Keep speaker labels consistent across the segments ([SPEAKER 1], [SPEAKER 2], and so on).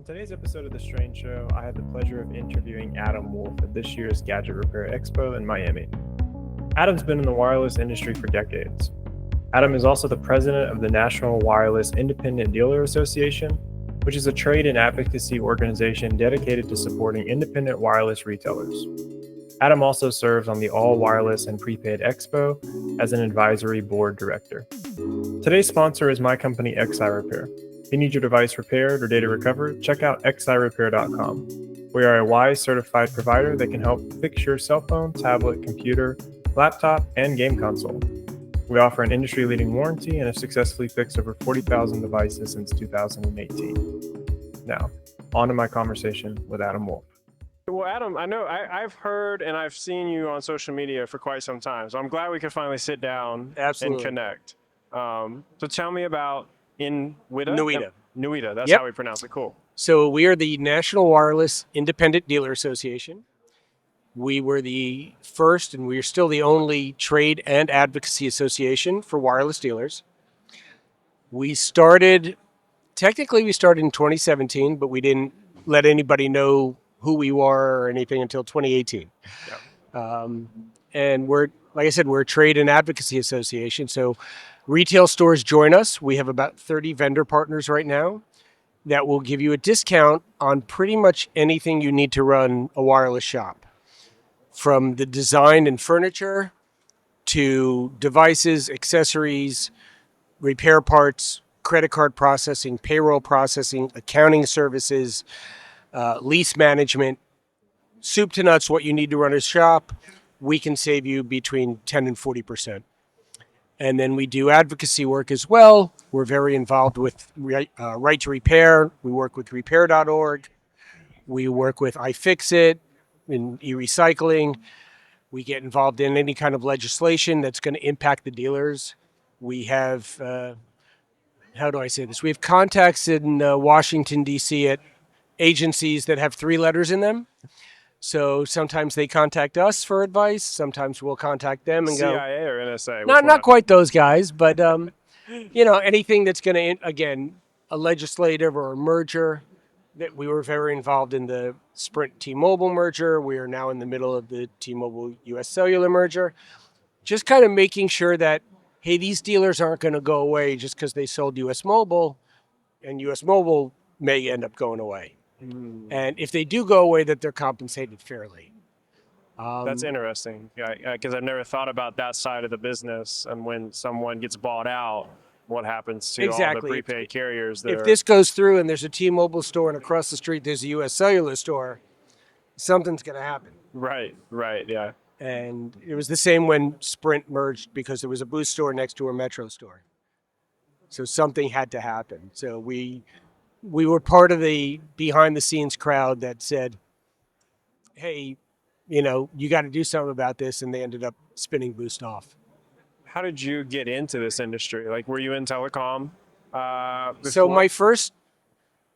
[SPEAKER 1] today's episode of The Strange Show, I had the pleasure of interviewing Adam Wolf at this year's Gadget Repair Expo in Miami. Adam's been in the wireless industry for decades. Adam is also the president of the National Wireless Independent Dealer Association, which is a trade and advocacy organization dedicated to supporting independent wireless retailers. Adam also serves on the All Wireless and Prepaid Expo as an advisory board director. Today's sponsor is my company, XI Repair. If you need your device repaired or data recovered, check out xirepair.com. We are a WISE certified provider that can help fix your cell phone, tablet, computer, laptop, and game console. We offer an industry-leading warranty and have successfully fixed over 40,000 devices since 2018. Now, on to my conversation with Adam Wolf. Well, Adam, I know I've heard and I've seen you on social media for quite some time, so I'm glad we could finally sit down and connect. So tell me about NWIDA? NWIDA, that's how we pronounce it. Cool.
[SPEAKER 2] So we are the National Wireless Independent Dealer Association. We were the first, and we are still the only trade and advocacy association for wireless dealers. Technically we started in 2017, but we didn't let anybody know who we were or anything until 2018. Yeah. And like I said, we're a trade and advocacy association. So retail stores join us. We have about 30 vendor partners right now that will give you a discount on pretty much anything you need to run a wireless shop. From the design and furniture to devices, accessories, repair parts, credit card processing, payroll processing, accounting services, lease management, soup to nuts, what you need to run a shop, we can save you between 10 and 40%. And then we do advocacy work as well. We're very involved with Right to Repair. We work with repair.org. We work with iFixit in e-recycling. We get involved in any kind of legislation that's going to impact the dealers. We have, how do I say this? We have contacts in Washington, D.C. at agencies that have 3 letters in them. So sometimes they contact us for advice. Sometimes we'll contact them and go.
[SPEAKER 1] CIA or NSA?
[SPEAKER 2] Not quite those guys, but anything that's going to, again, a legislative or a merger. That we were very involved in the Sprint T-Mobile merger. We are now in the middle of the T-Mobile US Cellular merger. Just kind of making sure that, hey, these dealers aren't going to go away just because they sold US Mobile, and US Mobile may end up going away. And if they do go away, that they're compensated fairly.
[SPEAKER 1] That's interesting, because I've never thought about that side of the business. And when someone gets bought out, what happens to all the prepaid carriers?
[SPEAKER 2] If this goes through and there's a T-Mobile store and across the street there's a US Cellular store, something's going to happen.
[SPEAKER 1] Right, yeah.
[SPEAKER 2] And it was the same when Sprint merged because there was a Boost store next to a Metro store. So something had to happen. So we were part of the behind-the-scenes crowd that said, hey, you got to do something about this, and they ended up spinning Boost off.
[SPEAKER 1] How did you get into this industry? Like, were you in telecom before?
[SPEAKER 2] So my first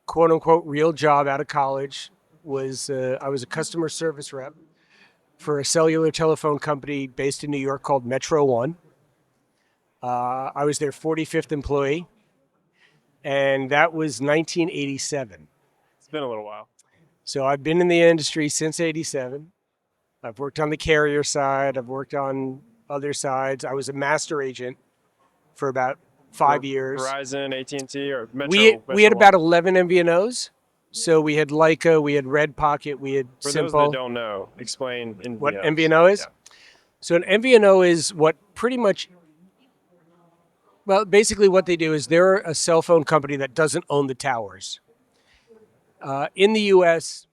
[SPEAKER 2] quote-unquote real job out of college was I was a customer service rep for a cellular telephone company based in New York called Metro One. I was their 45th employee. And that was 1987.
[SPEAKER 1] It's been a little while.
[SPEAKER 2] So I've been in the industry since 87. I've worked on the carrier side. I've worked on other sides. I was a master agent for about 5 years.
[SPEAKER 1] Verizon, AT&T, or Metro?
[SPEAKER 2] We had about 11 MVNOs. So we had Leica, we had Red Pocket, we had Simple.
[SPEAKER 1] For those that don't know, explain MVNOs.
[SPEAKER 2] What MVNO is? Yeah. So an MVNO is what pretty much... Well, basically what they do is they're a cell phone company that doesn't own the towers. In the U.S.,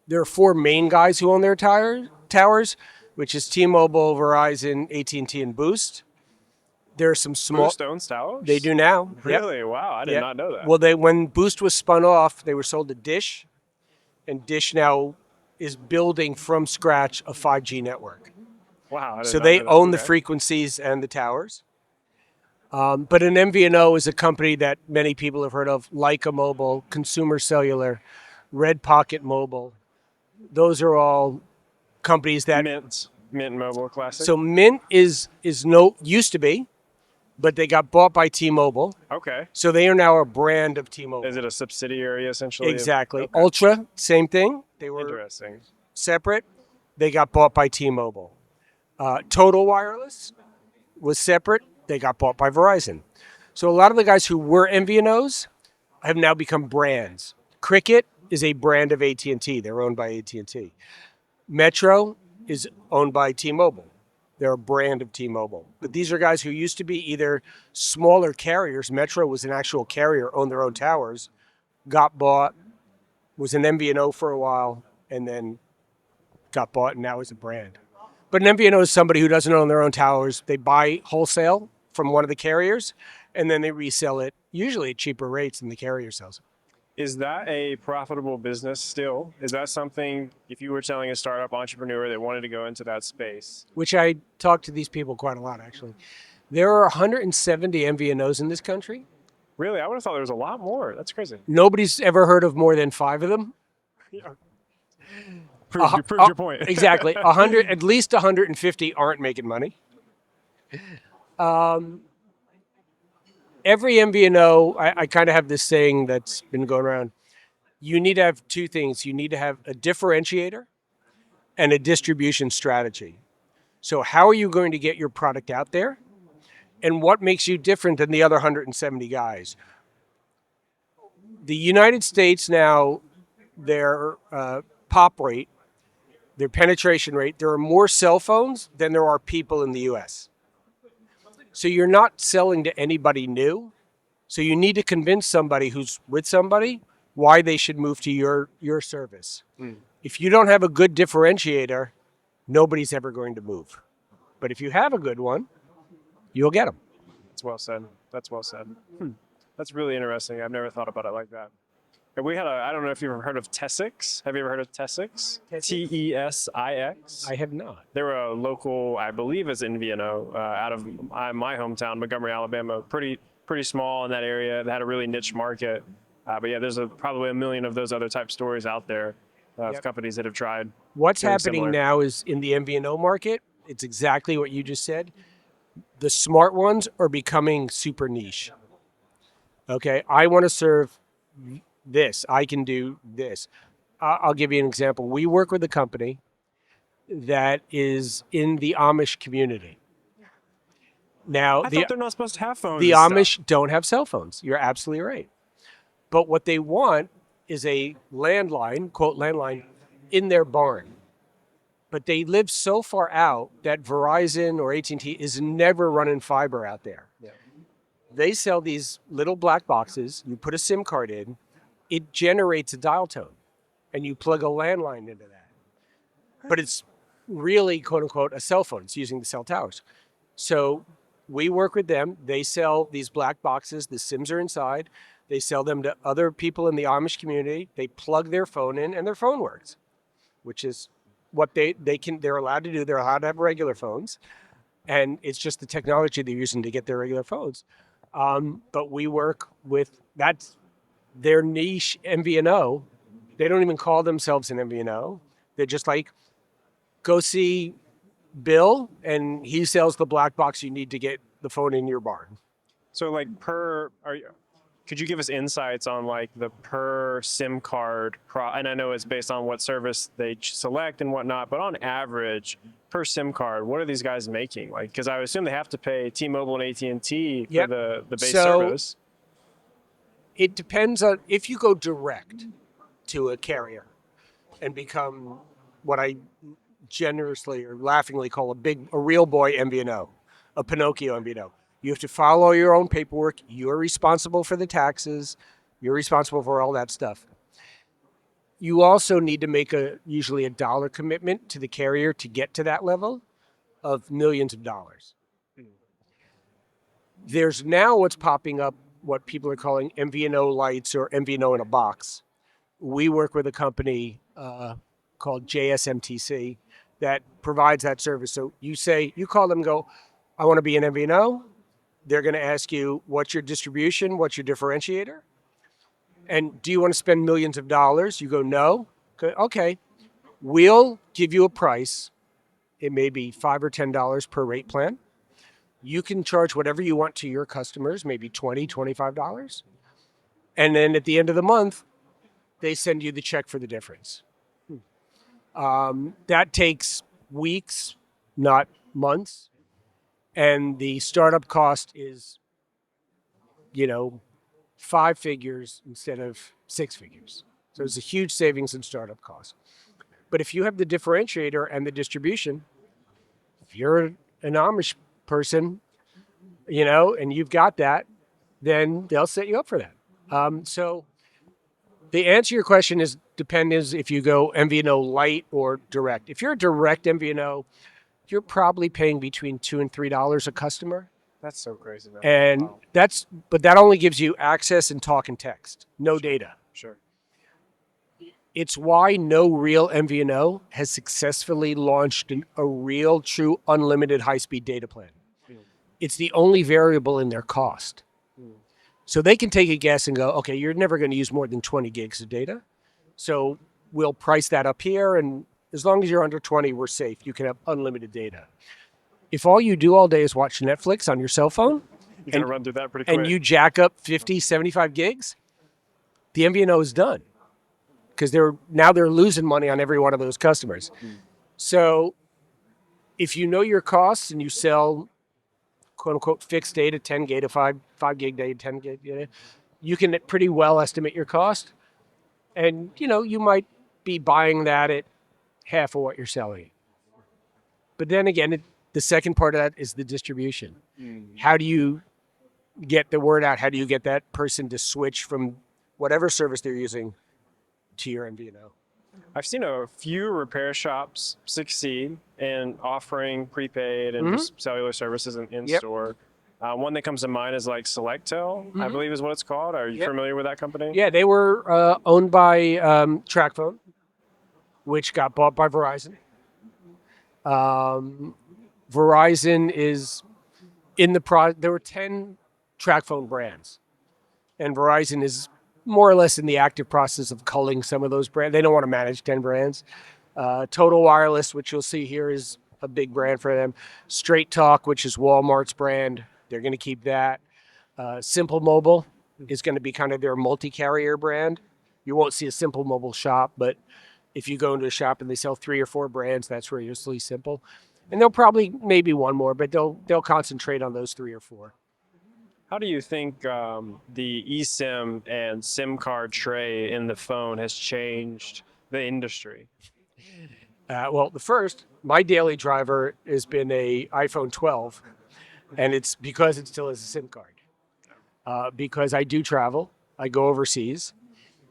[SPEAKER 2] there are 4 main guys who own their towers, which is T-Mobile, Verizon, AT&T, and Boost. There are some small...
[SPEAKER 1] Boost owns towers?
[SPEAKER 2] They do now.
[SPEAKER 1] Really?
[SPEAKER 2] Yep.
[SPEAKER 1] Wow, I did not know that.
[SPEAKER 2] Well, when Boost was spun off, they were sold to Dish, and Dish now is building from scratch a 5G network.
[SPEAKER 1] Wow.
[SPEAKER 2] So they own the frequencies and the towers. But an MVNO is a company that many people have heard of, Leica Mobile, Consumer Cellular, Red Pocket Mobile. Those are all companies that...
[SPEAKER 1] Mint Mobile Classic?
[SPEAKER 2] So Mint used to be. but they got bought by T-Mobile.
[SPEAKER 1] Okay.
[SPEAKER 2] So they are now a brand of T-Mobile.
[SPEAKER 1] Is it a subsidiary essentially?
[SPEAKER 2] Exactly.
[SPEAKER 1] Okay.
[SPEAKER 2] Ultra, same thing. They were
[SPEAKER 1] Interesting.
[SPEAKER 2] separate. They got bought by T-Mobile. Total Wireless was separate. They got bought by Verizon. So a lot of the guys who were MVNOs have now become brands. Cricket is a brand of AT&T. They're owned by AT&T. Metro is owned by T-Mobile. They're a brand of T-Mobile. But these are guys who used to be either smaller carriers. Metro was an actual carrier, owned their own towers, got bought, was an MVNO for a while, and then got bought and now is a brand. But an MVNO is somebody who doesn't own their own towers. They buy wholesale from one of the carriers, and then they resell it, usually at cheaper rates than the carrier sells it.
[SPEAKER 1] Is that a profitable business still? Is that something, if you were telling a startup entrepreneur that wanted to go into that space?
[SPEAKER 2] Which I talk to these people quite a lot, actually. There are 170 MVNOs in this country.
[SPEAKER 1] Really? I would have thought there was a lot more. That's crazy.
[SPEAKER 2] Nobody's ever heard of more than 5 of them.
[SPEAKER 1] Yeah. You proved your point.
[SPEAKER 2] Exactly. At least 150 aren't making money. Every MVNO, I kind of have this saying that's been going around. You need to have 2 things. You need to have a differentiator and a distribution strategy. So how are you going to get your product out there? And what makes you different than the other 170 guys? The United States now, their pop rate, their penetration rate, there are more cell phones than there are people in the US. So you're not selling to anybody new. So you need to convince somebody who's with somebody why they should move to your service. If you don't have a good differentiator, nobody's ever going to move. But if you have a good one, you'll get them.
[SPEAKER 1] That's well said. That's well said. That's really interesting. I've never thought about it like that. And we had I don't know if you've ever heard of Tesix. Have you ever heard of Tesix? Tesix.
[SPEAKER 2] I have not.
[SPEAKER 1] They were a local, I believe it's MVNO, out of my hometown, Montgomery, Alabama. Pretty small in that area. They had a really niche market. But yeah, there's probably a million of those other type stories out there of companies that have tried.
[SPEAKER 2] What's happening now is in the MVNO market, it's exactly what you just said. The smart ones are becoming super niche. Okay, I want to serve this. I can do this. I'll give you an example. We work with a company that is in the Amish community. Now,
[SPEAKER 1] I thought they're not supposed to have phones.
[SPEAKER 2] The Amish don't have cell phones. You're absolutely right. But what they want is a landline, quote landline, in their barn. But they live so far out that Verizon or AT&T is never running fiber out there. Yeah. They sell these little black boxes. You put a SIM card in. It generates a dial tone. And you plug a landline into that. But it's really, quote unquote, a cell phone. It's using the cell towers. So we work with them. They sell these black boxes. The SIMs are inside. They sell them to other people in the Amish community. They plug their phone in and their phone works, which is what they're allowed to do. They're allowed to have regular phones. And it's just the technology they're using to get their regular phones. But we work with, that's their niche MVNO. They don't even call themselves an MVNO. They're just like, go see Bill and he sells the black box you need to get the phone in your barn.
[SPEAKER 1] So like could you give us insights on like the per SIM card, and I know it's based on what service they select and whatnot, but on average, per SIM card, what are these guys making? Like, because I would assume they have to pay T-Mobile and AT&T for the base service.
[SPEAKER 2] It depends on, if you go direct to a carrier and become what I generously or laughingly call a real boy MVNO, a Pinocchio MVNO. You have to follow your own paperwork. You're responsible for the taxes. You're responsible for all that stuff. You also need to make usually a dollar commitment to the carrier to get to that level of millions of dollars. There's now what's popping up, what people are calling MVNO lights or MVNO in a box. We work with a company called JSMTC that provides that service. So you call them and go, I want to be an MVNO. They're going to ask you, what's your distribution? What's your differentiator? And do you want to spend millions of dollars? You go, no. Okay. We'll give you a price. It may be $5 or $10 per rate plan. You can charge whatever you want to your customers, maybe $20, $25. And then at the end of the month, they send you the check for the difference. That takes weeks, not months. And the startup cost is, 5 figures instead of 6 figures. So it's a huge savings in startup costs. But if you have the differentiator and the distribution, if you're an Amish person, and you've got that, then they'll set you up for that. So the answer to your question is depends if you go MVNO light or direct. If you're a direct MVNO, you're probably paying between $2 and $3 a customer.
[SPEAKER 1] That's so crazy, man.
[SPEAKER 2] And
[SPEAKER 1] Wow.
[SPEAKER 2] but that only gives you access and talk and text, no data.
[SPEAKER 1] Sure.
[SPEAKER 2] It's why no real MVNO has successfully launched a real, true, unlimited high-speed data plan. It's the only variable in their cost. So they can take a guess and go, okay, you're never going to use more than 20 gigs of data. So we'll price that up here. And as long as you're under 20, we're safe. You can have unlimited data. If all you do all day is watch Netflix on your cell phone,
[SPEAKER 1] You're going to run through that pretty quick.
[SPEAKER 2] and you jack up 50, 75 gigs, the MVNO is done. Because they're losing money on every one of those customers. So if you know your costs and you sell quote unquote fixed data, 10 gig to 5 gig data, 10 gig data, you can pretty well estimate your cost. And you might be buying that at half of what you're selling. But then again, the second part of that is the distribution. How do you get the word out? How do you get that person to switch from whatever service they're using to your MVNO?
[SPEAKER 1] I've seen a few repair shops succeed in offering prepaid and just cellular services in store. One that comes to mind is like Selectel, I believe is what it's called. Are you familiar with that company?
[SPEAKER 2] Yeah, they were owned by TracFone, which got bought by Verizon. Verizon is in the there were 10 TracFone brands, and Verizon is more or less in the active process of culling some of those brands. They don't want to manage 10 brands. Total Wireless, which you'll see here, is a big brand for them. Straight Talk, which is Walmart's brand, they're going to keep that. Simple Mobile is going to be kind of their multi-carrier brand. You won't see a Simple Mobile shop, but if you go into a shop and they sell 3 or 4 brands, that's where you'll see Simple. And they'll probably maybe one more, but they'll concentrate on those 3 or 4.
[SPEAKER 1] How do you think the eSIM and SIM card tray in the phone has changed the industry?
[SPEAKER 2] Well, my daily driver has been a iPhone 12, and it's because it still has a SIM card. Because I do travel, I go overseas,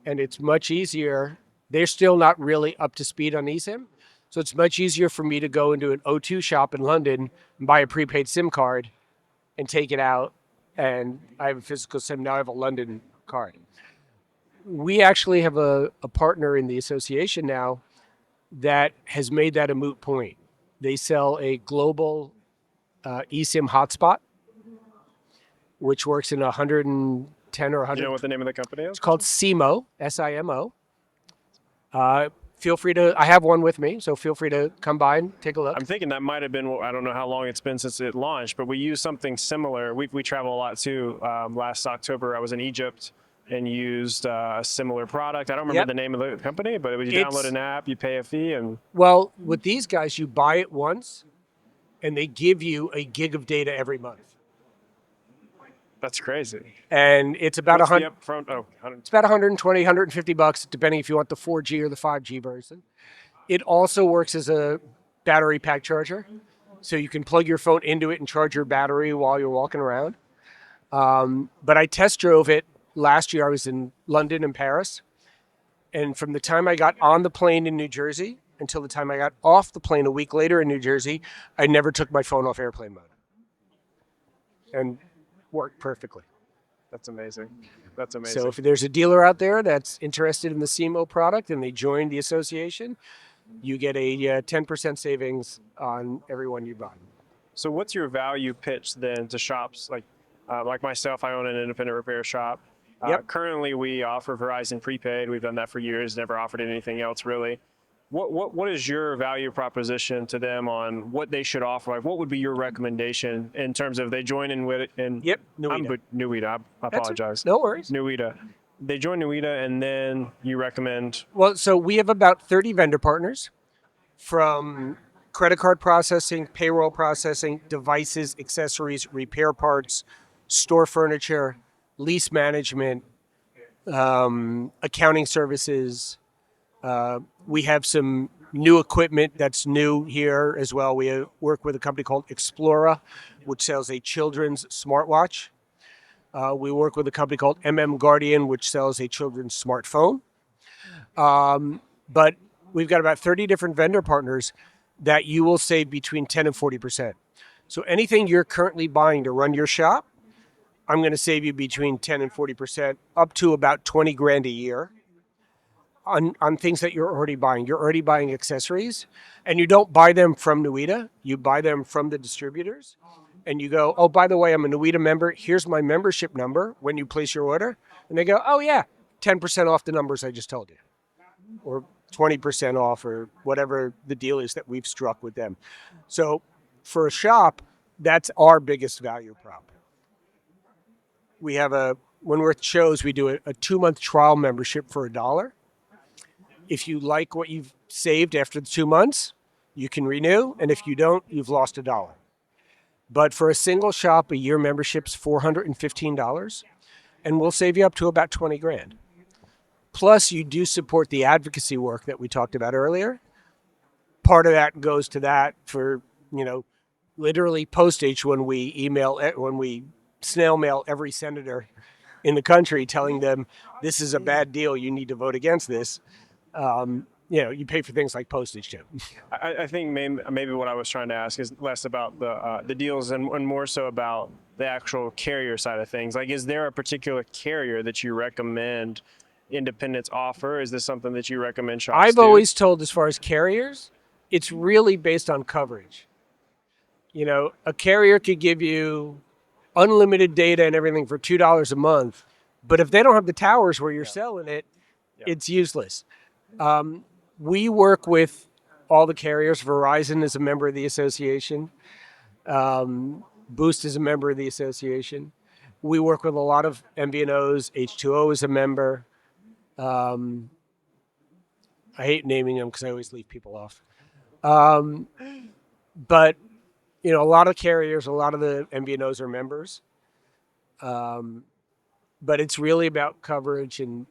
[SPEAKER 2] and it's much easier. They're still not really up to speed on eSIM, so it's much easier for me to go into an O2 shop in London and buy a prepaid SIM card and take it out. And I have a physical SIM. Now I have a London card. We actually have a partner in the association now that has made that a moot point. They sell a global eSIM hotspot, which works in 110 or 100.
[SPEAKER 1] You know what the name of the company is?
[SPEAKER 2] It's called Simo, Simo. Feel free to, I have one with me, so feel free to come by and take a look.
[SPEAKER 1] I'm thinking that might have been, I don't know how long it's been since it launched, but we use something similar. We travel a lot too. Last October, I was in Egypt and used a similar product. I don't remember the name of the company, but you download an app, you pay a fee.
[SPEAKER 2] Well, with these guys, you buy it once, and they give you a gig of data every month.
[SPEAKER 1] That's crazy.
[SPEAKER 2] And it's about
[SPEAKER 1] What's
[SPEAKER 2] $100.
[SPEAKER 1] the upfront?
[SPEAKER 2] It's about $120, $150, depending if you want the 4G or the 5G version. It also works as a battery pack charger, so you can plug your phone into it and charge your battery while you're walking around. But I test drove it last year. I was in London and Paris, and from the time I got on the plane in New Jersey until the time I got off the plane a week later in New Jersey, I never took my phone off airplane mode, and worked perfectly.
[SPEAKER 1] That's amazing. That's amazing.
[SPEAKER 2] So if there's a dealer out there that's interested in the Simo product and they join the association, you get a 10% savings on every one you buy.
[SPEAKER 1] So what's your value pitch then to shops like myself? I own an independent repair shop. Currently, we offer Verizon prepaid. We've done that for years. Never offered anything else really. what is your value proposition to them on what they should offer? Like, what would be your recommendation in terms of they join in with and
[SPEAKER 2] Yep,
[SPEAKER 1] I'm
[SPEAKER 2] NWIDA.
[SPEAKER 1] NWIDA. I
[SPEAKER 2] That's it.
[SPEAKER 1] apologize.
[SPEAKER 2] No worries.
[SPEAKER 1] NWIDA. They join NWIDA and then you recommend.
[SPEAKER 2] Well, so we have about 30 vendor partners, from credit card processing, payroll processing, devices, accessories, repair parts, store furniture, lease management, accounting services. We have some new equipment that's new here as well. We work with a company called Explora, which sells a children's smartwatch. We work with a company called Guardian, which sells a children's smartphone. But we've got about 30 different vendor partners that you will save between 10 and 40%. So anything you're currently buying to run your shop, I'm going to save you between 10 and 40%, up to about 20 grand a year on things that you're already buying. You're already buying accessories, and you don't buy them from NWIDA. You buy them from the distributors, and you go, oh, by the way, I'm a NWIDA member. Here's my membership number when you place your order. And they go, oh, yeah, 10% off the numbers I just told you, or 20% off, or whatever the deal is that we've struck with them. So for a shop, that's our biggest value prop. We have when we're at shows, we do a 2-month trial membership for $1. If you like what you've saved after the 2 months, you can renew. And if you don't, you've lost $1. But for a single shop, a year membership's $415, and we'll save you up to about 20 grand. Plus, you do support the advocacy work that we talked about earlier. Part of that goes to that for, literally postage when we snail mail every senator in the country telling them this is a bad deal, you need to vote against this. You pay for things like postage too.
[SPEAKER 1] I think maybe what I was trying to ask is less about the deals and more so about the actual carrier side of things. Like, is there a particular carrier that you recommend independents offer? Is this something that you recommend shops
[SPEAKER 2] I've
[SPEAKER 1] do?
[SPEAKER 2] always told, as far as carriers, it's really based on coverage. A carrier could give you unlimited data and everything for $2 a month, but if they don't have the towers where you're selling it, it's useless. We work with all the carriers. Verizon is a member of the association. Boost is a member of the association. We work with a lot of MVNOs. H2O is a member. I hate naming them because I always leave people off. But a lot of carriers, a lot of the MVNOs are members. But it's really about coverage and,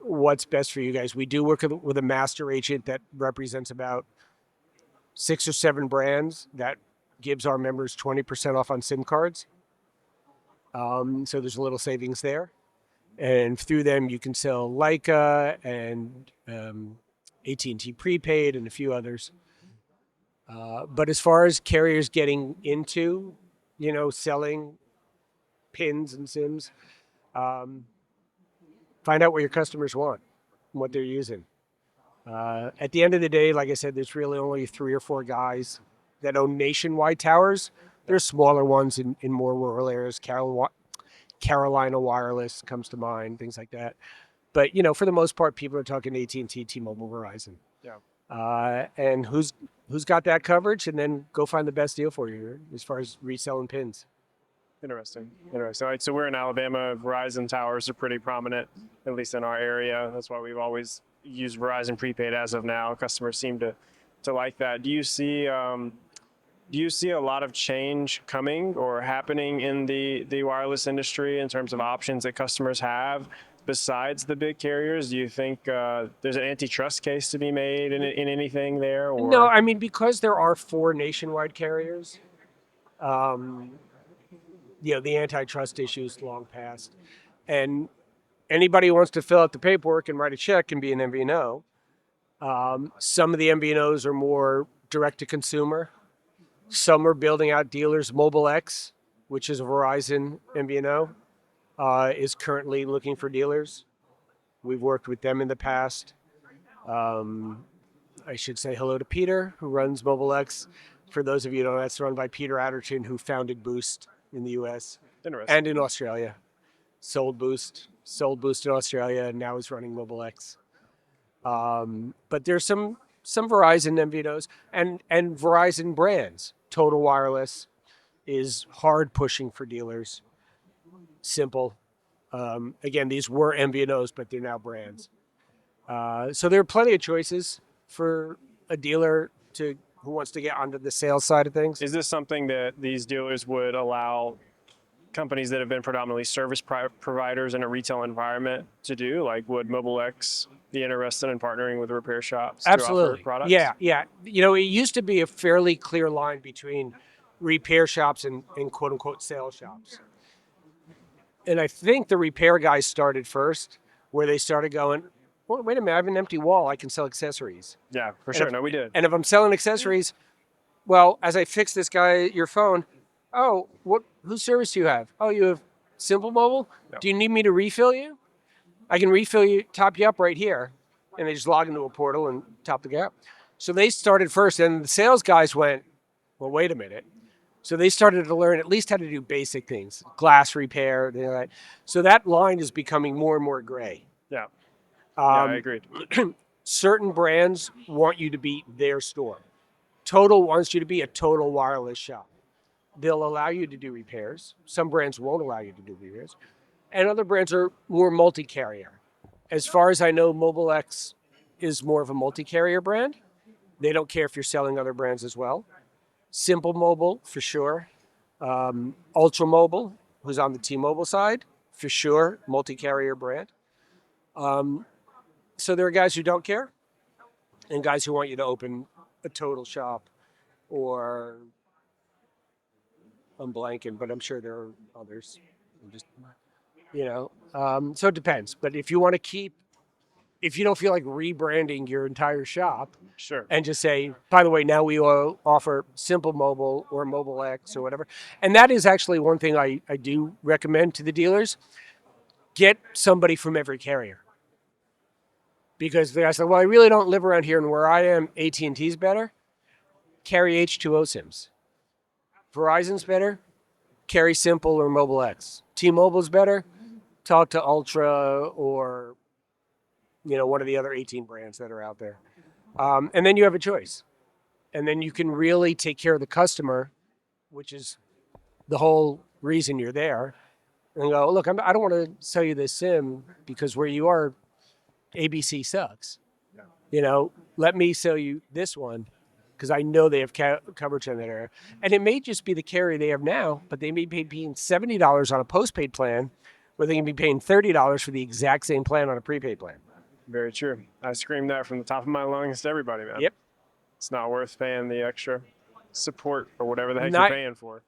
[SPEAKER 2] what's best for you guys. We do work with a master agent that represents about 6 or 7 brands that gives our members 20% off on SIM cards. So there's a little savings there. And through them, you can sell Leica and AT&T Prepaid and a few others. But as far as carriers getting into, selling pins and SIMs, find out what your customers want and what they're using. At the end of the day, like I said, there's really only 3 or 4 guys that own nationwide towers. There's smaller ones in more rural areas. Carolina Wireless comes to mind, things like that. But, for the most part, people are talking AT&T, T-Mobile, Verizon. Yeah. And who's got that coverage, and then go find the best deal for you as far as reselling pins.
[SPEAKER 1] Interesting. All right, so we're in Alabama. Verizon towers are pretty prominent, at least in our area. That's why we've always used Verizon prepaid as of now. Customers seem to like that. Do you see a lot of change coming or happening in the wireless industry in terms of options that customers have besides the big carriers? Do you think there's an antitrust case to be made in anything there? Or?
[SPEAKER 2] No, I mean, because there are 4 nationwide carriers, the antitrust issue is long past. And anybody who wants to fill out the paperwork and write a check can be an MVNO. Some of the MVNOs are more direct to consumer. Some are building out dealers. MobileX, which is a Verizon MVNO, is currently looking for dealers. We've worked with them in the past. I should say hello to Peter, who runs MobileX. For those of you who don't know, that's run by Peter Adderton, who founded Boost in the U.S. and in Australia. Sold Boost in Australia, and now is running MobileX. But there's some Verizon MVNOs and Verizon brands. Total Wireless is hard pushing for dealers. Simple. Again, these were MVNOs, but they're now brands. So there are plenty of choices for a dealer who wants to get onto the sales side of things.
[SPEAKER 1] Is this something that these dealers would allow companies that have been predominantly service providers in a retail environment to do? Like, would MobileX be interested in partnering with repair shops
[SPEAKER 2] Absolutely.
[SPEAKER 1] to offer products?
[SPEAKER 2] Yeah. It used to be a fairly clear line between repair shops and quote unquote sales shops. And I think the repair guys started first, where they started going, well, wait a minute, I have an empty wall. I can sell accessories.
[SPEAKER 1] Yeah, for sure. No, we did.
[SPEAKER 2] And if I'm selling accessories, well, as I fix this guy your phone, oh, whose service do you have? Oh, you have Simple Mobile?
[SPEAKER 1] No.
[SPEAKER 2] Do you need me to refill you? I can refill you, top you up right here. And they just log into a portal and top the gap. So they started first, and the sales guys went, well, wait a minute. So they started to learn at least how to do basic things, glass repair. So that line is becoming more and more gray.
[SPEAKER 1] Yeah. I agreed.
[SPEAKER 2] Certain brands want you to be their store. Total wants you to be a Total Wireless shop. They'll allow you to do repairs. Some brands won't allow you to do repairs. And other brands are more multi-carrier. As far as I know, MobileX is more of a multi-carrier brand. They don't care if you're selling other brands as well. Simple Mobile, for sure. Ultra Mobile, who's on the T-Mobile side, for sure, multi-carrier brand. So there are guys who don't care and guys who want you to open a Total shop, or I'm blanking, but I'm sure there are others. So it depends. But if you don't feel like rebranding your entire shop,
[SPEAKER 1] Sure.
[SPEAKER 2] and just say, by the way, now we offer Simple Mobile or MobileX or whatever. And that is actually one thing I do recommend to the dealers. Get somebody from every carrier. Because the guy said, well, I really don't live around here, and where I am, AT&T's better. Carry H2O SIMs. Verizon's better. Carry Simple or MobileX. T-Mobile's better. Talk to Ultra or one of the other 18 brands that are out there. And then you have a choice. And then you can really take care of the customer, which is the whole reason you're there. And go, look, I don't want to sell you this SIM because where you are, ABC sucks. Yeah. Let me sell you this one because I know they have coverage in that area. And it may just be the carrier they have now, but they may be paying $70 on a postpaid plan, where they can be paying $30 for the exact same plan on a prepaid plan.
[SPEAKER 1] Very true. I scream that from the top of my lungs to everybody, man.
[SPEAKER 2] Yep.
[SPEAKER 1] It's not worth paying the extra support or whatever the heck you're paying for.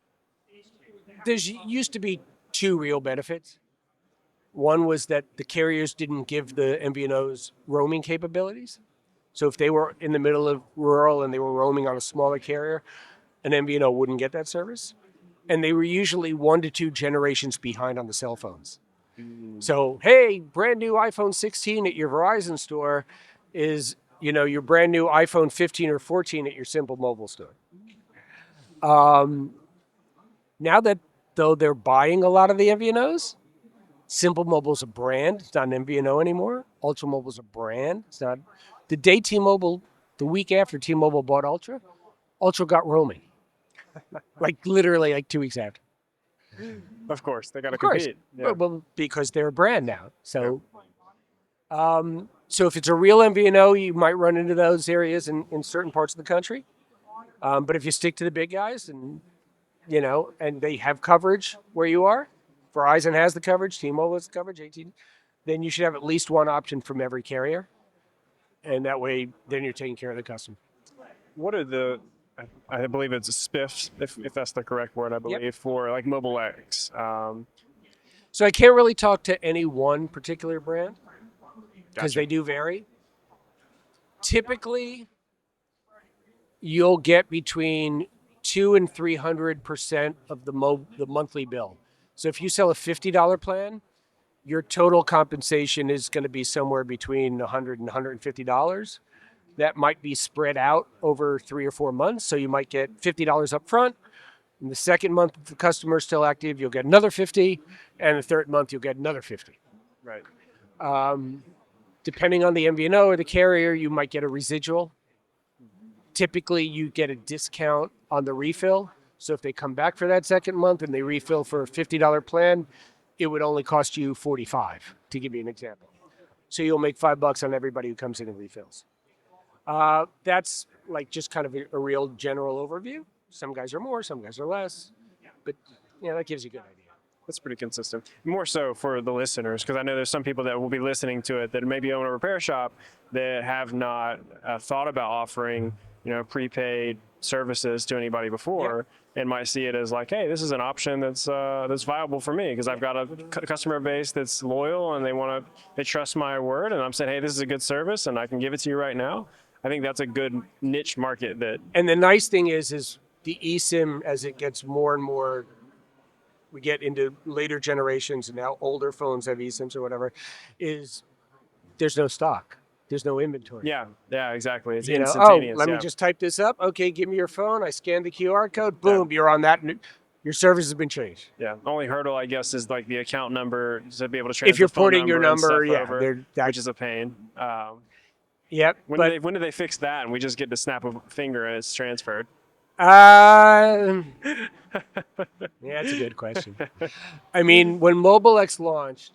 [SPEAKER 2] There used to be two real benefits. One was that the carriers didn't give the MVNOs roaming capabilities. So if they were in the middle of rural and they were roaming on a smaller carrier, an MVNO wouldn't get that service. And they were usually 1 to 2 generations behind on the cell phones. So, hey, brand new iPhone 16 at your Verizon store is, your brand new iPhone 15 or 14 at your Simple Mobile store. Now that, though, they're buying a lot of the MVNOs, Simple Mobile's a brand. It's not an MVNO anymore. Ultra Mobile's a brand. It's not. The day T-Mobile, the week after T-Mobile bought Ultra got roaming. Literally 2 weeks after.
[SPEAKER 1] Of course, they got to compete.
[SPEAKER 2] Yeah. Well, because they're a brand now. So, so if it's a real MVNO, you might run into those areas in certain parts of the country. But if you stick to the big guys and they have coverage where you are, Verizon has the coverage, T-Mobile has the coverage, AT&T, then you should have at least one option from every carrier. And that way, then you're taking care of the customer.
[SPEAKER 1] What are I believe it's a spiffs, if that's the correct word, I believe, for MobileX.
[SPEAKER 2] So I can't really talk to any one particular brand because they do vary. Typically, you'll get between 200 and 300% of the monthly bill. So if you sell a $50 plan, your total compensation is going to be somewhere between $100 and $150. That might be spread out over 3 or 4 months. So you might get $50 up front. In the second month, if the customer is still active, you'll get another $50. And the third month, you'll get another $50.
[SPEAKER 1] Right.
[SPEAKER 2] depending on the MVNO or the carrier, you might get a residual. Typically, you get a discount on the refill. So if they come back for that second month and they refill for a $50 plan, it would only cost you $45, to give you an example. So you'll make $5 on everybody who comes in and refills. That's like just kind of a real general overview. Some guys are more, some guys are less, but yeah, that gives you a good idea.
[SPEAKER 1] That's pretty consistent. More so for the listeners, because I know there's some people that will be listening to it that maybe own a repair shop that have not thought about offering, prepaid services to anybody before, and might see it as like, hey, this is an option that's viable for me because I've got a customer base that's loyal and they trust my word, and I'm saying, hey, this is a good service and I can give it to you right now. I think that's a good niche market that.
[SPEAKER 2] And the nice thing is the eSIM, as it gets more and more, we get into later generations and now older phones have eSIMs or whatever, is there's no stock. There's no inventory.
[SPEAKER 1] Yeah, exactly. It's instantaneous.
[SPEAKER 2] Let me just type this up. Okay, give me your phone. I scan the QR code. Boom, you're on that. Your service has been changed.
[SPEAKER 1] Yeah. The only hurdle, I guess, is like the account number to be able to transfer.
[SPEAKER 2] If you're
[SPEAKER 1] the phone
[SPEAKER 2] porting your number,
[SPEAKER 1] over, which is a pain.
[SPEAKER 2] Yep.
[SPEAKER 1] When do they fix that? And we just get to snap a finger and it's transferred.
[SPEAKER 2] Yeah, that's a good question. I mean, when MobileX launched,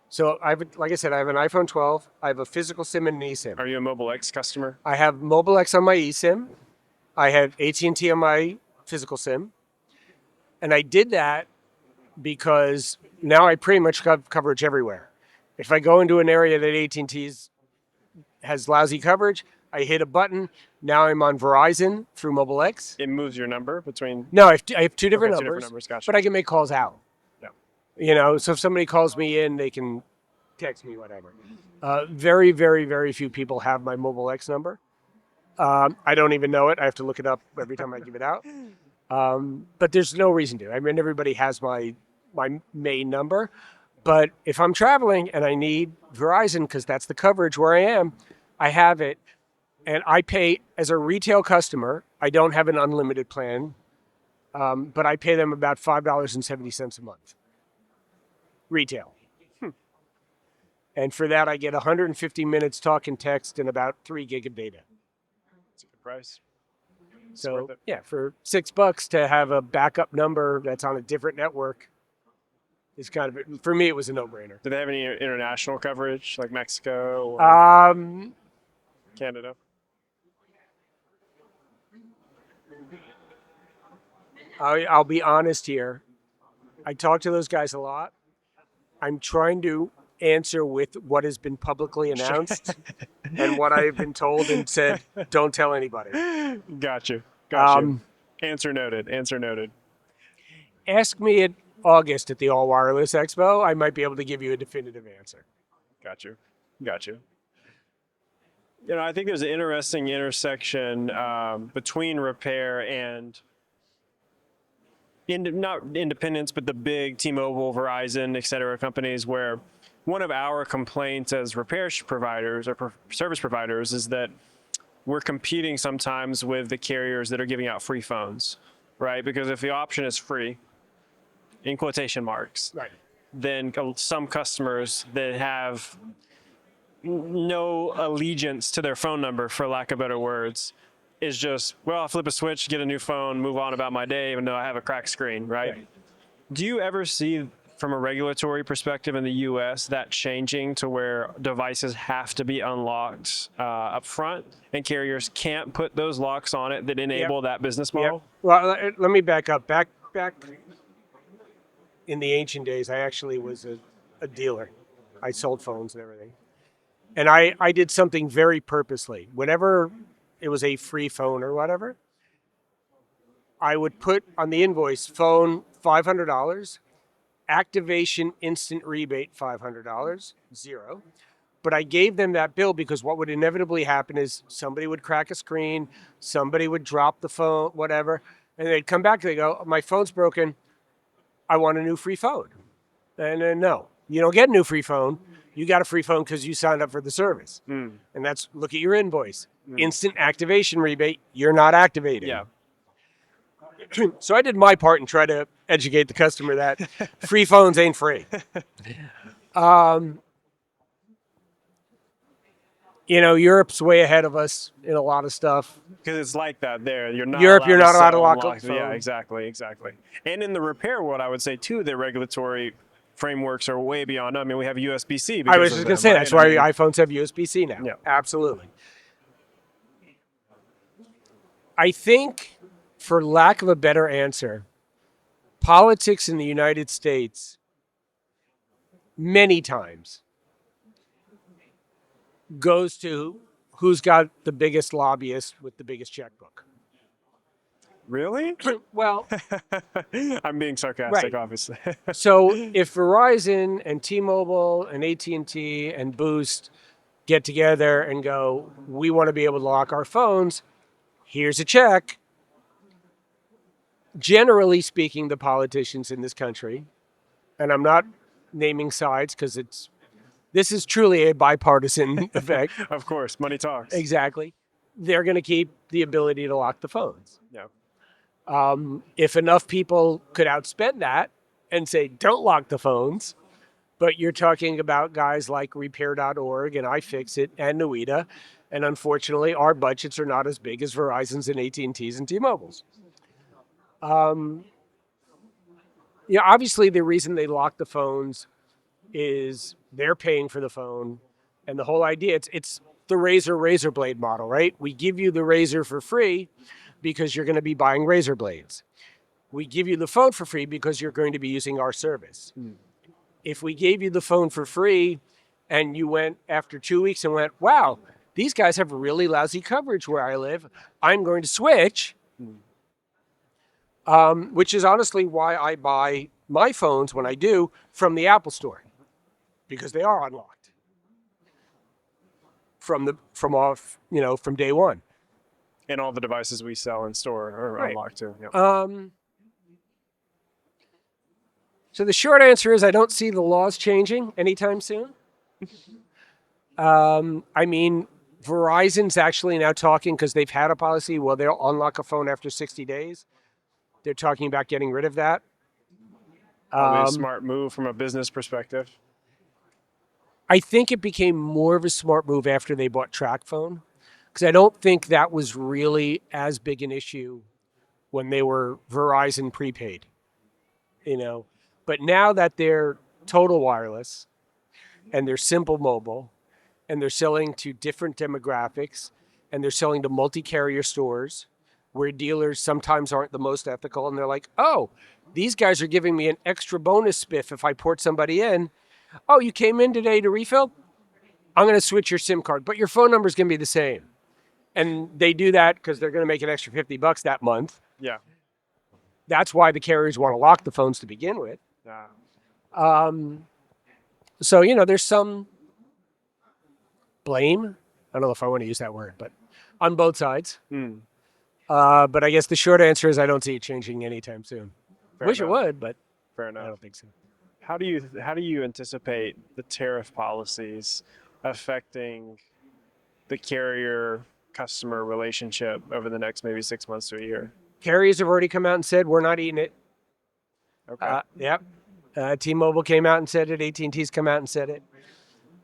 [SPEAKER 2] so like I said, I have an iPhone 12. I have a physical SIM and an eSIM.
[SPEAKER 1] Are you a MobileX customer?
[SPEAKER 2] I have MobileX on my eSIM. I have AT&T on my physical SIM. And I did that because now I pretty much have coverage everywhere. If I go into an area that AT&T has lousy coverage, I hit a button. Now I'm on Verizon through MobileX.
[SPEAKER 1] It moves your number between.
[SPEAKER 2] No, I have two different numbers.
[SPEAKER 1] Gotcha.
[SPEAKER 2] But I can make calls out.
[SPEAKER 1] Yeah.
[SPEAKER 2] So if somebody calls me in, they can text me, whatever. Very, very, very few people have my MobileX number. I don't even know it. I have to look it up every time I give it out. But there's no reason to. I mean, everybody has my main number. But if I'm traveling and I need Verizon, because that's the coverage where I am, I have it. And I pay, as a retail customer, I don't have an unlimited plan, but I pay them about $5.70 a month. Retail. And for that, I get 150 minutes talk and text and about 3 gig of data.
[SPEAKER 1] That's a good price.
[SPEAKER 2] So, for $6 to have a backup number that's on a different network is kind of, for me, it was a no-brainer.
[SPEAKER 1] Do they have any international coverage, like Mexico or Canada?
[SPEAKER 2] I'll be honest here. I talk to those guys a lot. I'm trying to answer with what has been publicly announced and what I've been told and said, don't tell anybody.
[SPEAKER 1] Got you. Answer noted. Ask
[SPEAKER 2] me in August at the All Wireless Expo. I might be able to give you a definitive answer.
[SPEAKER 1] Got you. I think there's an interesting intersection between repair and not independents, but the big T-Mobile, Verizon, et cetera companies, where one of our complaints as repair providers or service providers is that we're competing sometimes with the carriers that are giving out free phones, right? Because if the option is free, in quotation marks,
[SPEAKER 2] right,
[SPEAKER 1] then some customers that have no allegiance to their phone number, for lack of better words, is just, well, I'll flip a switch, get a new phone, move on about my day, even though I have a cracked screen, right? Do you ever see, from a regulatory perspective in the U.S., that changing to where devices have to be unlocked up front and carriers can't put those locks on it that enable that business model?
[SPEAKER 2] Well, let me back up. Back in the ancient days, I actually was a dealer. I sold phones and everything. And I did something very purposely. Whenever it was a free phone or whatever, I would put on the invoice, phone $500, activation instant rebate $500, zero. But I gave them that bill because what would inevitably happen is somebody would crack a screen, somebody would drop the phone, whatever, and they'd come back and they go, my phone's broken, I want a new free phone. And then no, you don't get a new free phone. You got a free phone because you signed up for the service. And that's, look at your invoice. Instant activation rebate, you're not activating.
[SPEAKER 1] Yeah.
[SPEAKER 2] So I did my part and try to educate the customer that free phones ain't free. Europe's way ahead of us in a lot of stuff.
[SPEAKER 1] Because it's like that there. You're not
[SPEAKER 2] Europe,
[SPEAKER 1] allowed
[SPEAKER 2] you're
[SPEAKER 1] to
[SPEAKER 2] not allowed to
[SPEAKER 1] sell
[SPEAKER 2] lock
[SPEAKER 1] unlocked.
[SPEAKER 2] up
[SPEAKER 1] Yeah,
[SPEAKER 2] phones.
[SPEAKER 1] exactly. And in the repair world, I would say too, the regulatory frameworks are way beyond. I mean, we have USB-C.
[SPEAKER 2] I was just going to say, that's why iPhones have USB-C now.
[SPEAKER 1] Yeah.
[SPEAKER 2] Absolutely. I think, for lack of a better answer, politics in the United States many times goes to who's got the biggest lobbyist with the biggest checkbook.
[SPEAKER 1] Really?
[SPEAKER 2] Well,
[SPEAKER 1] I'm being sarcastic,
[SPEAKER 2] right.
[SPEAKER 1] obviously.
[SPEAKER 2] So if Verizon and T-Mobile and AT&T and Boost get together and go, we want to be able to lock our phones, here's a check. Generally speaking, the politicians in this country, and I'm not naming sides because this is truly a bipartisan effect.
[SPEAKER 1] Of course, money talks.
[SPEAKER 2] Exactly. They're going to keep the ability to lock the phones.
[SPEAKER 1] Yeah.
[SPEAKER 2] If enough people could outspend that and say, don't lock the phones, but you're talking about guys like repair.org and iFixit and NWIDA, and unfortunately, our budgets are not as big as Verizon's and AT&T's and T-Mobile's. Obviously, the reason they lock the phones is they're paying for the phone, and the whole idea, it's the razor blade model, right? We give you the razor for free because you're going to be buying razor blades. We give you the phone for free because you're going to be using our service. If we gave you the phone for free and you went after 2 weeks and went, wow, these guys have really lousy coverage where I live, I'm going to switch, which is honestly why I buy my phones when I do from the Apple Store, because they are unlocked from day one.
[SPEAKER 1] And all the devices we sell in store are
[SPEAKER 2] Right.
[SPEAKER 1] unlocked too. Yep.
[SPEAKER 2] So the short answer is I don't see the laws changing anytime soon. I mean, Verizon's actually now talking, because they've had a policy, well, they'll unlock a phone after 60 days. They're talking about getting rid of that.
[SPEAKER 1] Probably a smart move from a business perspective.
[SPEAKER 2] I think it became more of a smart move after they bought TracFone, because I don't think that was really as big an issue when they were Verizon prepaid, But now that they're total wireless and they're simple mobile and they're selling to different demographics and they're selling to multi-carrier stores where dealers sometimes aren't the most ethical, and they're like, oh, these guys are giving me an extra bonus spiff if I port somebody in. Oh, you came in today to refill? I'm going to switch your SIM card, but your phone number is going to be the same. And they do that because they're going to make an extra $50 that month.
[SPEAKER 1] Yeah.
[SPEAKER 2] That's why the carriers want to lock the phones to begin with.
[SPEAKER 1] Yeah.
[SPEAKER 2] So, there's some blame. I don't know if I want to use that word, but on both sides. But I guess the short answer is I don't see it changing anytime soon. Wish it would, but
[SPEAKER 1] fair enough.
[SPEAKER 2] I don't think so.
[SPEAKER 1] How do you anticipate the tariff policies affecting the carrier-customer relationship over the next maybe 6 months to a year?
[SPEAKER 2] Carriers have already come out and said, we're not eating it.
[SPEAKER 1] Okay.
[SPEAKER 2] Yep. T-Mobile came out and said it. AT&T's come out and said it.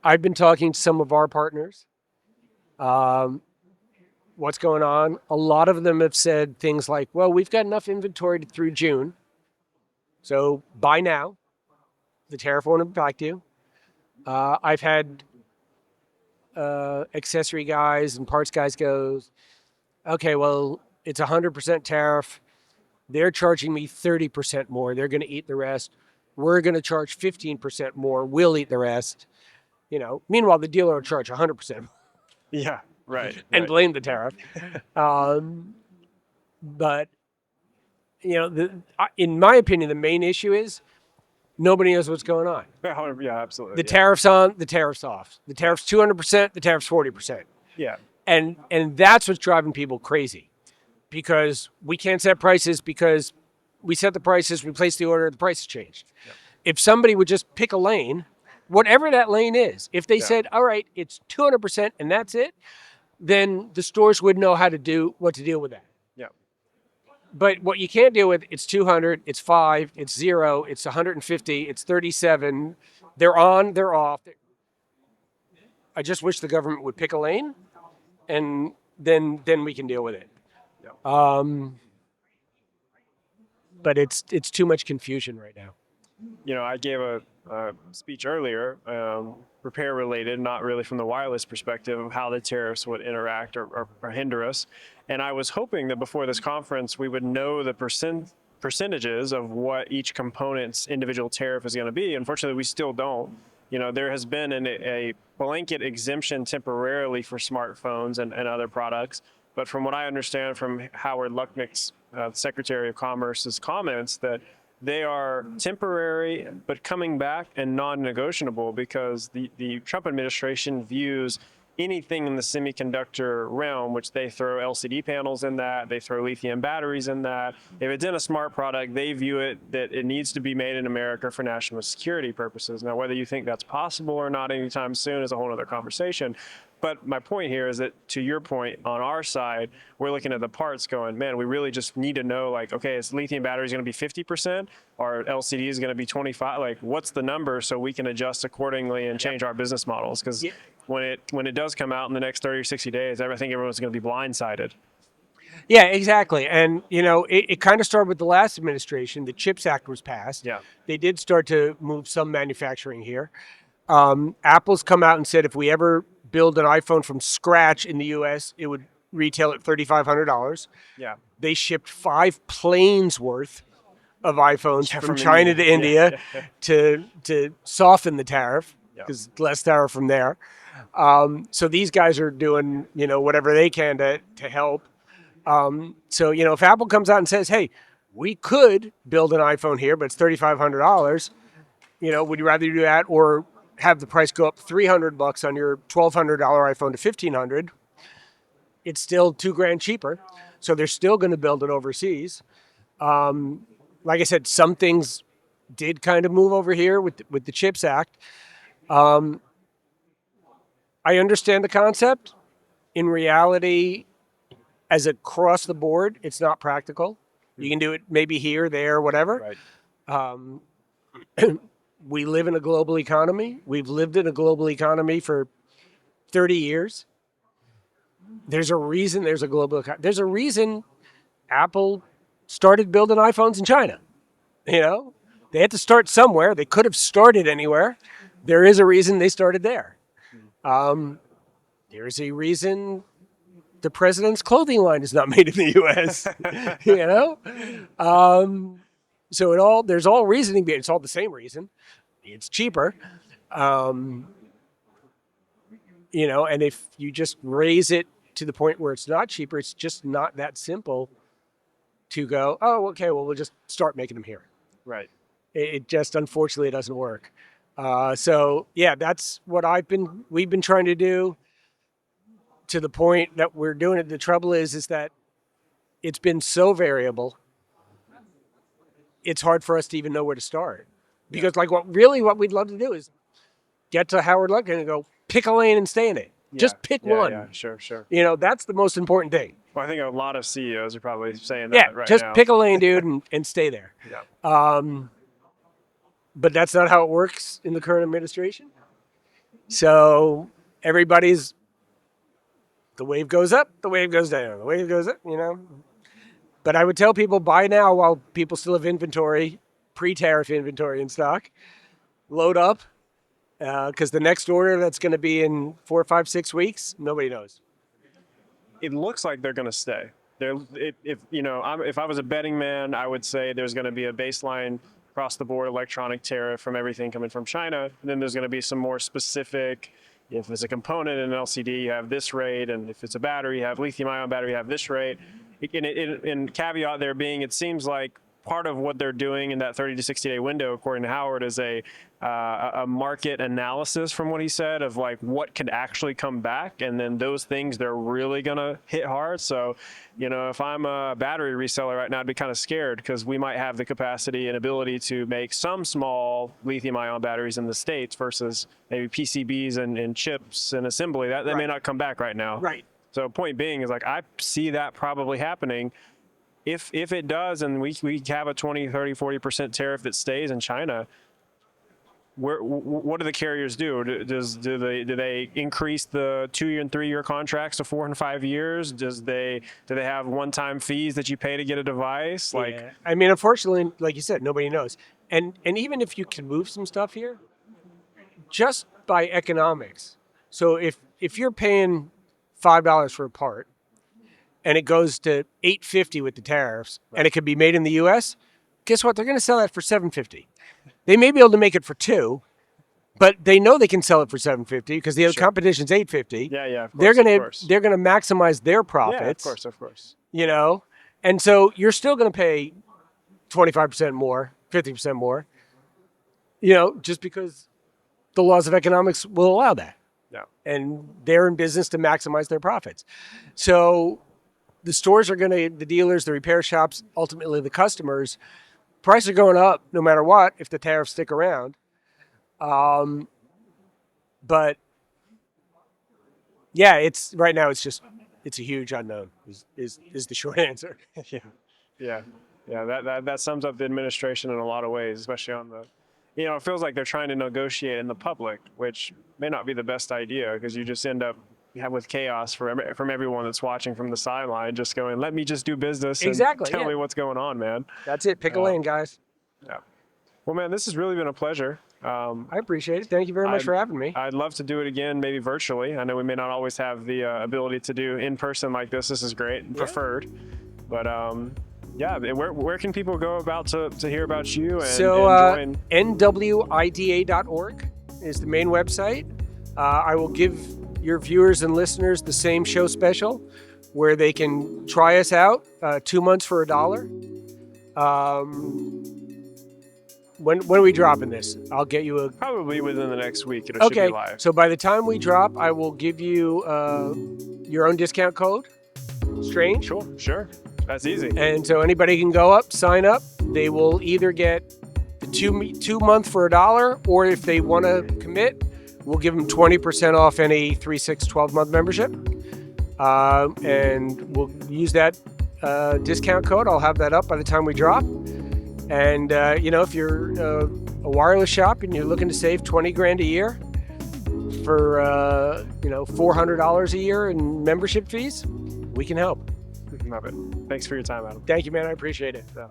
[SPEAKER 2] I've been talking to some of our partners. What's going on? A lot of them have said things like, well, we've got enough inventory through June, so buy now. The tariff won't impact you. I've had accessory guys and parts guys goes, okay, well, it's 100% tariff. They're charging me 30% more. They're going to eat the rest. We're going to charge 15% more. We'll eat the rest. Meanwhile, the dealer will charge 100%.
[SPEAKER 1] Yeah, right.
[SPEAKER 2] And blame the tariff. But, in my opinion, the main issue is nobody knows what's going on.
[SPEAKER 1] Yeah, absolutely.
[SPEAKER 2] The tariff's on, the tariff's off. The tariff's 200%, the tariff's 40%.
[SPEAKER 1] Yeah.
[SPEAKER 2] And that's what's driving people crazy, because we can't set prices because we set the prices, we place the order, the price has changed. Yep. If somebody would just pick a lane, whatever that lane is, if they said, all right, it's 200% and that's it, then the stores would know what to deal with that.
[SPEAKER 1] Yeah.
[SPEAKER 2] But what you can't deal with, it's 200, it's 5, it's 0, it's 150, it's 37. They're on, they're off. I just wish the government would pick a lane, and then we can deal with it. But it's too much confusion right now.
[SPEAKER 1] I gave a speech earlier, repair related, not really from the wireless perspective of how the tariffs would interact or hinder us. And I was hoping that before this conference, we would know the percentages of what each component's individual tariff is going to be. Unfortunately, we still don't. There has been a blanket exemption temporarily for smartphones and other products. But from what I understand from Howard Lutnick's Secretary of Commerce's comments, that they are temporary but coming back and non-negotiable, because the Trump administration views anything in the semiconductor realm, which they throw LCD panels in that, they throw lithium batteries in that. If it's in a smart product, they view it that it needs to be made in America for national security purposes. Now, whether you think that's possible or not anytime soon is a whole other conversation. But my point here is that, to your point, on our side, we're looking at the parts going, man, we really just need to know, like, okay, is lithium batteries going to be 50% or LCD is going to be 25? Like, what's the number so we can adjust accordingly and change our business models? Because when it does come out in the next 30 or 60 days, I think everyone's going to be blindsided.
[SPEAKER 2] Yeah, exactly. And, it kind of started with the last administration. The CHIPS Act was passed.
[SPEAKER 1] Yeah.
[SPEAKER 2] They did start to move some manufacturing here. Apple's come out and said if we ever build an iPhone from scratch in the U.S., it would retail at $3,500.
[SPEAKER 1] Yeah.
[SPEAKER 2] They shipped 5 planes worth of iPhones from China to India to soften the tariff, because less tariff from there. So these guys are doing, whatever they can to help. So, if Apple comes out and says, hey, we could build an iPhone here, but it's $3,500, would you rather do that or have the price go up $300 on your $1,200 iPhone to $1,500? It's still $2,000 cheaper. So they're still going to build it overseas. Like I said, some things did kind of move over here with the CHIPS Act. I understand the concept. In reality, as across the board, it's not practical. You can do it maybe here, there, whatever.
[SPEAKER 1] Right.
[SPEAKER 2] We live in a global economy. We've lived in a global economy for 30 years. There's a reason there's a global economy. There's a reason Apple started building iPhones in China. They had to start somewhere. They could have started anywhere. There is a reason they started there. There's a reason the president's clothing line is not made in the U.S. So there's all reasoning. It's all the same reason. It's cheaper. And if you just raise it to the point where it's not cheaper, it's just not that simple to go, oh, okay, well, we'll just start making them here.
[SPEAKER 1] Right.
[SPEAKER 2] It just, unfortunately, doesn't work. So yeah, that's what we've been trying to do, to the point that we're doing it. The trouble is that it's been so variable. It's hard for us to even know where to start, because what we'd love to do is get to Howard Lutnick and go, pick a lane and stay in it. Just pick one.
[SPEAKER 1] Yeah, sure.
[SPEAKER 2] That's the most important thing.
[SPEAKER 1] Well, I think a lot of CEOs are probably saying that right now.
[SPEAKER 2] Just pick a lane, dude, and stay there.
[SPEAKER 1] Yeah.
[SPEAKER 2] But that's not how it works in the current administration. So everybody's, the wave goes up, the wave goes down, the wave goes up, But I would tell people, buy now while people still have inventory, pre-tariff inventory in stock. Load up, because the next order that's going to be in 4, 5, 6 weeks, nobody knows.
[SPEAKER 1] It looks like they're going to stay. If I was a betting man, I would say there's going to be a baseline across the board electronic tariff from everything coming from China. And then there's going to be some more specific. If it's a component in an LCD, you have this rate, and if it's a battery, you have lithium-ion battery, you have this rate. And caveat there being, it seems like part of what they're doing in that 30 to 60-day window, according to Howard, is a market analysis, from what he said, of what could actually come back, and then those things they're really gonna hit hard. So, if I'm a battery reseller right now, I'd be kind of scared, because we might have the capacity and ability to make some small lithium-ion batteries in the States versus maybe PCBs and chips and assembly. That may not come back right now.
[SPEAKER 2] Right.
[SPEAKER 1] So point being is I see that probably happening. If it does, and we have a 20, 30, 40% tariff that stays in China, what do the carriers do? Do they increase the 2-year and 3-year contracts to 4 and 5 years? Do they have one-time fees that you pay to get a device?
[SPEAKER 2] Yeah. I mean, unfortunately, like you said, nobody knows. And even if you can move some stuff here, just by economics. So if you're paying $5 for a part, and it goes to $8.50 with the tariffs, and it could be made in the U.S., guess what? They're going to sell that for $7.50. They may be able to make it for $2, but they know they can sell it for $7.50 because the other competition's $8.50.
[SPEAKER 1] Yeah. Of course,
[SPEAKER 2] they're going to maximize their profits.
[SPEAKER 1] Yeah, of course.
[SPEAKER 2] You know, and so you're still going to pay 25% more, 50% more. You know, just because the laws of economics will allow that.
[SPEAKER 1] Yeah.
[SPEAKER 2] And they're in business to maximize their profits. So the stores are going to, the dealers, the repair shops, ultimately the customers, prices are going up no matter what if the tariffs stick around. But yeah, it's right now it's a huge unknown is the short answer.
[SPEAKER 1] Yeah. That sums up the administration in a lot of ways, especially on the, it feels like they're trying to negotiate in the public, which may not be the best idea because you just end up with chaos from everyone that's watching from the sideline, just going, let me just do business and tell me what's going on, man.
[SPEAKER 2] That's it. Pick a lane, guys.
[SPEAKER 1] Yeah. Well, man, this has really been a pleasure.
[SPEAKER 2] I appreciate it. Thank you very much for having me.
[SPEAKER 1] I'd love to do it again, maybe virtually. I know we may not always have the ability to do in person like this. This is great and preferred. But where can people go about to hear about you and join?
[SPEAKER 2] NWIDA.org is the main website. I will give your viewers and listeners the same show special where they can try us out 2 months for $1. When are we dropping this? I'll get you
[SPEAKER 1] probably within the next week. It should be live.
[SPEAKER 2] So by the time we drop, I will give you your own discount code. Strange.
[SPEAKER 1] Sure. That's easy.
[SPEAKER 2] And so anybody can go up, sign up. They will either get the 2 month for $1, or if they want to commit, we'll give them 20% off any 3, 6, 12-month membership. And we'll use that discount code. I'll have that up by the time we drop. And, if you're a wireless shop and you're looking to save $20,000 a year for, $400 a year in membership fees, we can help.
[SPEAKER 1] Love it. Thanks for your time, Adam.
[SPEAKER 2] Thank you, man. I appreciate it.
[SPEAKER 1] Yeah.